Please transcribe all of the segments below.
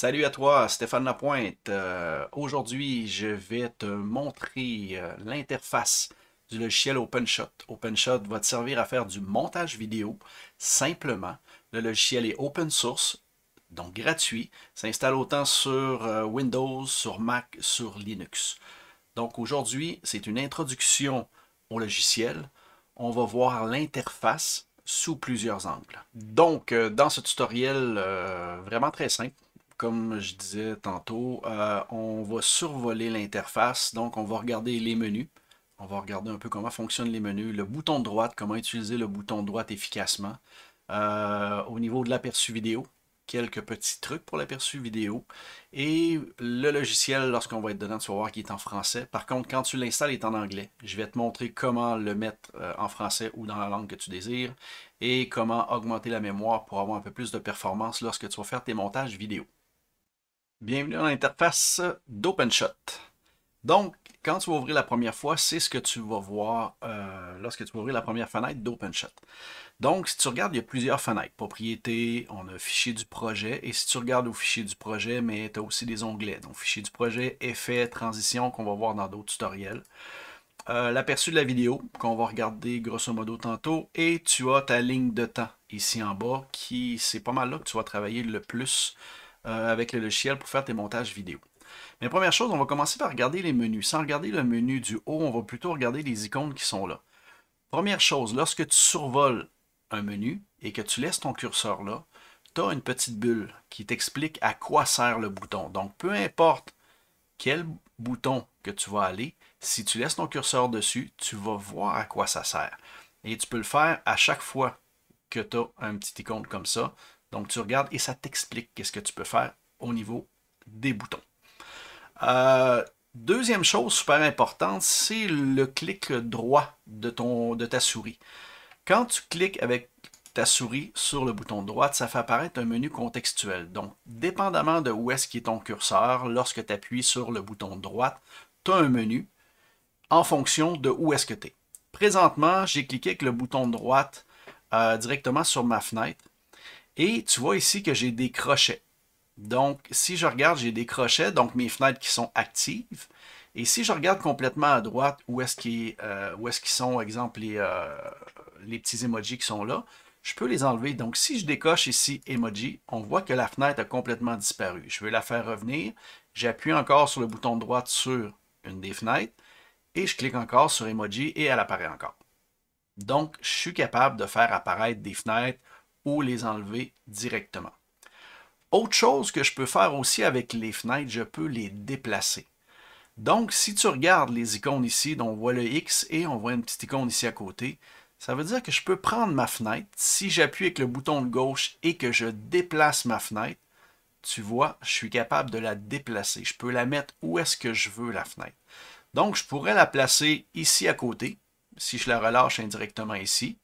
Salut à toi, Stéphane Lapointe. Aujourd'hui, je vais te montrer l'interface du logiciel OpenShot. OpenShot va te servir à faire du montage vidéo simplement. Le logiciel est open source, donc gratuit. S'installe autant sur Windows, sur Mac, sur Linux. Donc aujourd'hui, c'est une introduction au logiciel. On va voir l'interface sous plusieurs angles. Donc, dans ce tutoriel vraiment très simple, comme je disais tantôt, on va survoler l'interface. Donc, on va regarder les menus. On va regarder un peu comment fonctionnent les menus, le bouton de droite, comment utiliser le bouton de droite efficacement. Au niveau de l'aperçu vidéo, quelques petits trucs pour l'aperçu vidéo. Et le logiciel, lorsqu'on va être dedans, tu vas voir qu'il est en français. Par contre, quand tu l'installes, il est en anglais. Je vais te montrer comment le mettre en français ou dans la langue que tu désires et comment augmenter la mémoire pour avoir un peu plus de performance lorsque tu vas faire tes montages vidéo. Bienvenue dans l'interface d'OpenShot. Donc, quand tu vas ouvrir la première fois, c'est ce que tu vas voir lorsque tu vas ouvrir la première fenêtre d'OpenShot. Donc, si tu regardes, il y a plusieurs fenêtres. Propriété, on a fichier du projet. Et si tu regardes au fichier du projet, mais tu as aussi des onglets. Donc, fichier du projet, effets, transition qu'on va voir dans d'autres tutoriels. L'aperçu de la vidéo qu'on va regarder grosso modo tantôt. Et tu as ta ligne de temps ici en bas qui, c'est pas mal là que tu vas travailler le plus avec le logiciel pour faire tes montages vidéo. Mais première chose, on va commencer par regarder les menus. Sans regarder le menu du haut, on va plutôt regarder les icônes qui sont là. Première chose, lorsque tu survoles un menu et que tu laisses ton curseur là, tu as une petite bulle qui t'explique à quoi sert le bouton. Donc, peu importe quel bouton que tu vas aller, si tu laisses ton curseur dessus, tu vas voir à quoi ça sert. Et tu peux le faire à chaque fois que tu as un petit icône comme ça. Donc, tu regardes et ça t'explique qu'est-ce que tu peux faire au niveau des boutons. Deuxième chose super importante, c'est le clic droit de ta souris. Quand tu cliques avec ta souris sur le bouton de droite, ça fait apparaître un menu contextuel. Donc, dépendamment de où est-ce qu'est ton curseur, lorsque tu appuies sur le bouton de droite, tu as un menu en fonction de où est-ce que tu es. Présentement, j'ai cliqué avec le bouton de droite directement sur ma fenêtre et tu vois ici que j'ai des crochets. Donc, si je regarde, j'ai des crochets, donc mes fenêtres qui sont actives. Et si je regarde complètement à droite, où est-ce qu'ils sont, exemple, les petits emojis qui sont là, je peux les enlever. Donc, si je décoche ici Emoji, on voit que la fenêtre a complètement disparu. Je veux la faire revenir. J'appuie encore sur le bouton de droite sur une des fenêtres et je clique encore sur Emoji et elle apparaît encore. Donc, je suis capable de faire apparaître des fenêtres ou les enlever directement. Autre chose que je peux faire aussi avec les fenêtres, je peux les déplacer. Donc, si tu regardes les icônes ici, on voit le X et on voit une petite icône ici à côté, ça veut dire que je peux prendre ma fenêtre. Si j'appuie avec le bouton de gauche et que je déplace ma fenêtre, tu vois, je suis capable de la déplacer. Je peux la mettre où est-ce que je veux, la fenêtre. Donc, je pourrais la placer ici à côté, si je la relâche indirectement ici.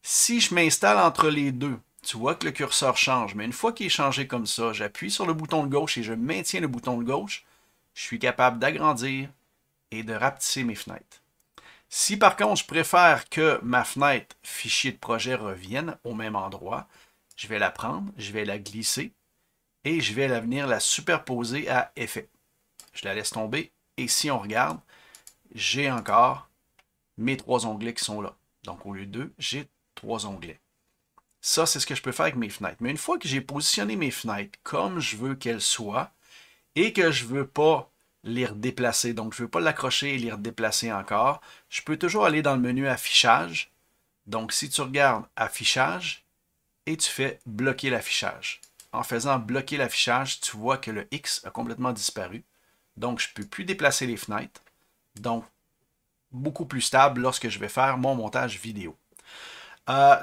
Si je m'installe entre les deux, tu vois que le curseur change, mais une fois qu'il est changé comme ça, j'appuie sur le bouton de gauche et je maintiens le bouton de gauche, je suis capable d'agrandir et de rapetisser mes fenêtres. Si par contre je préfère que ma fenêtre fichier de projet revienne au même endroit, je vais la prendre, je vais la glisser et je vais venir la superposer à effet. Je la laisse tomber et si on regarde, j'ai encore mes trois onglets qui sont là. Donc au lieu de deux, j'ai trois onglets. Ça, c'est ce que je peux faire avec mes fenêtres. Mais une fois que j'ai positionné mes fenêtres comme je veux qu'elles soient et que je ne veux pas les redéplacer, donc je ne veux pas l'accrocher et les redéplacer encore, je peux toujours aller dans le menu affichage. Donc si tu regardes affichage et tu fais bloquer l'affichage. En faisant bloquer l'affichage, tu vois que le X a complètement disparu. Donc je ne peux plus déplacer les fenêtres. Donc beaucoup plus stable lorsque je vais faire mon montage vidéo.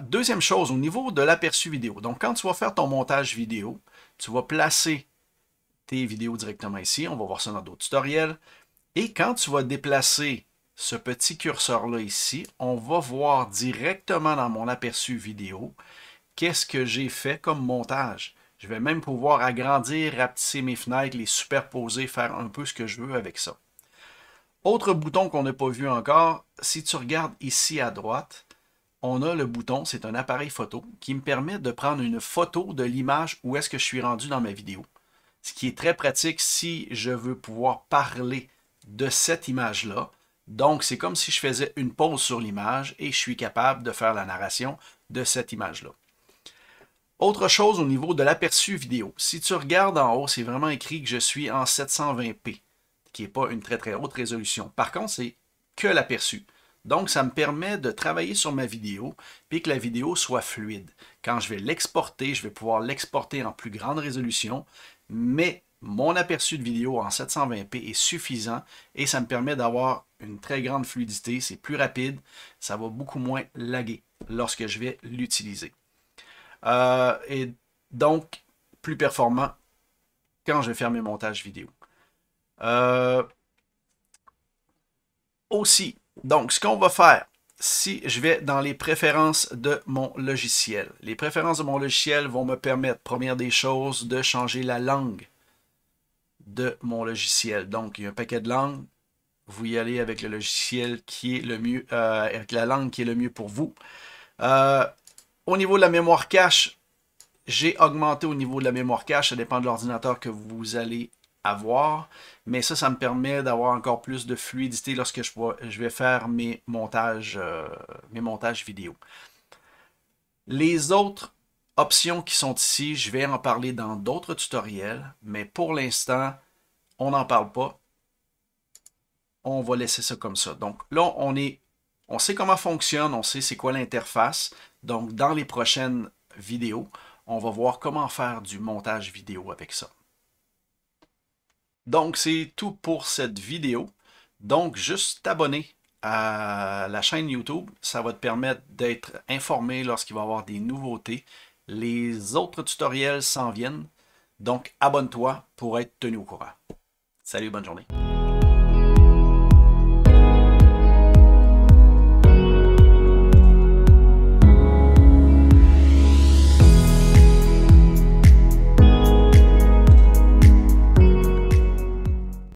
Deuxième chose, au niveau de l'aperçu vidéo. Donc, quand tu vas faire ton montage vidéo, tu vas placer tes vidéos directement ici. On va voir ça dans d'autres tutoriels. Et quand tu vas déplacer ce petit curseur-là ici, on va voir directement dans mon aperçu vidéo qu'est-ce que j'ai fait comme montage. Je vais même pouvoir agrandir, rapetisser mes fenêtres, les superposer, faire un peu ce que je veux avec ça. Autre bouton qu'on n'a pas vu encore, si tu regardes ici à droite, on a le bouton, c'est un appareil photo, qui me permet de prendre une photo de l'image où est-ce que je suis rendu dans ma vidéo. ce qui est très pratique si je veux pouvoir parler de cette image-là. Donc, c'est comme si je faisais une pause sur l'image et je suis capable de faire la narration de cette image-là. Autre chose au niveau de l'aperçu vidéo. Si tu regardes en haut, c'est vraiment écrit que je suis en 720p, qui n'est pas une très très haute résolution. Par contre, c'est que l'aperçu. Donc, ça me permet de travailler sur ma vidéo et que la vidéo soit fluide. Quand je vais l'exporter, je vais pouvoir l'exporter en plus grande résolution, mais mon aperçu de vidéo en 720p est suffisant et ça me permet d'avoir une très grande fluidité. C'est plus rapide, ça va beaucoup moins laguer lorsque je vais l'utiliser. Et donc, plus performant quand je vais faire mes montages vidéo. Aussi, donc, ce qu'on va faire, si je vais dans les préférences de mon logiciel, les préférences de mon logiciel vont me permettre, première des choses, de changer la langue de mon logiciel. Donc, il y a un paquet de langues. Vous y allez avec le logiciel qui est le mieux, avec la langue qui est le mieux pour vous. Au niveau de la mémoire cache, j'ai augmenté au niveau de la mémoire cache. Ça dépend de l'ordinateur que vous allez avoir. Mais ça me permet d'avoir encore plus de fluidité lorsque je vais faire mes montages vidéo. Les autres options qui sont ici, je vais en parler dans d'autres tutoriels. Mais pour l'instant, on n'en parle pas. On va laisser ça comme ça. Donc là, on sait comment fonctionne, on sait c'est quoi l'interface. Donc dans les prochaines vidéos, on va voir comment faire du montage vidéo avec ça. Donc c'est tout pour cette vidéo. Donc juste t'abonner à la chaîne YouTube, ça va te permettre d'être informé lorsqu'il va y avoir des nouveautés. Les autres tutoriels s'en viennent. Donc abonne-toi pour être tenu au courant. Salut, bonne journée.